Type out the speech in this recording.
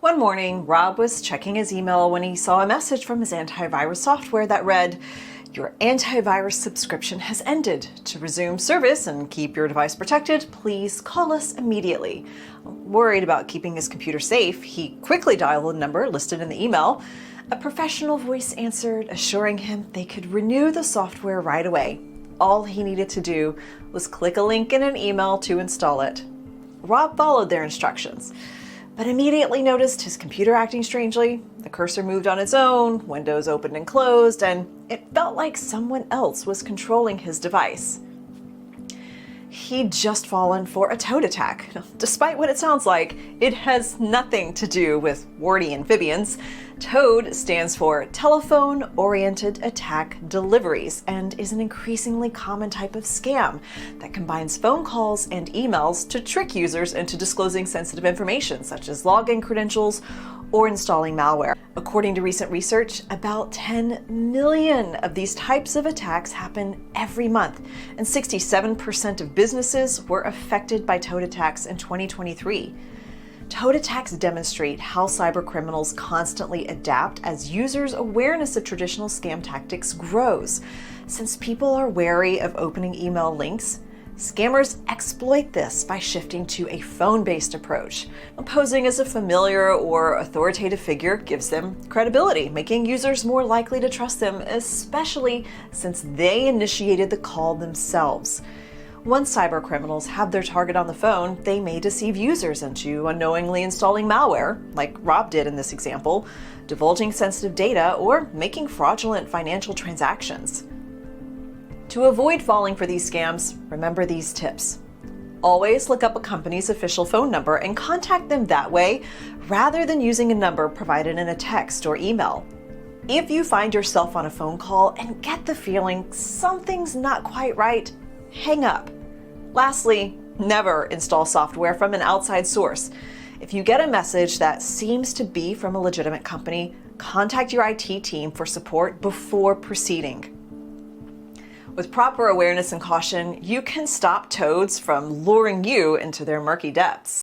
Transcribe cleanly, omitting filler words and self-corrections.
One morning, Rob was checking his email when he saw a message from his antivirus software that read, "Your antivirus subscription has ended. To resume service and keep your device protected, please call us immediately." Worried about keeping his computer safe, he quickly dialed the number listed in the email. A professional voice answered, assuring him they could renew the software right away. All he needed to do was click a link in an email to install it. Rob followed their instructions, but immediately noticed his computer acting strangely. The cursor moved on its own, windows opened and closed, and it felt like someone else was controlling his device. He'd just fallen for a toad attack. Despite what it sounds like, it has nothing to do with warty amphibians. TOAD stands for Telephone Oriented Attack Deliveries and is an increasingly common type of scam that combines phone calls and emails to trick users into disclosing sensitive information such as login credentials or installing malware. According to recent research, about 10 million of these types of attacks happen every month, and 67% of businesses were affected by toad attacks in 2023. Toad attacks demonstrate how cybercriminals constantly adapt as users' awareness of traditional scam tactics grows. Since people are wary of opening email links, scammers exploit this by shifting to a phone-based approach. Posing as a familiar or authoritative figure gives them credibility, making users more likely to trust them, especially since they initiated the call themselves. Once cybercriminals have their target on the phone, they may deceive users into unknowingly installing malware, like Rob did in this example, divulging sensitive data, or making fraudulent financial transactions. To avoid falling for these scams, remember these tips. Always look up a company's official phone number and contact them that way, rather than using a number provided in a text or email. If you find yourself on a phone call and get the feeling something's not quite right, hang up. Lastly, never install software from an outside source. If you get a message that seems to be from a legitimate company, contact your IT team for support before proceeding. With proper awareness and caution, you can stop toads from luring you into their murky depths.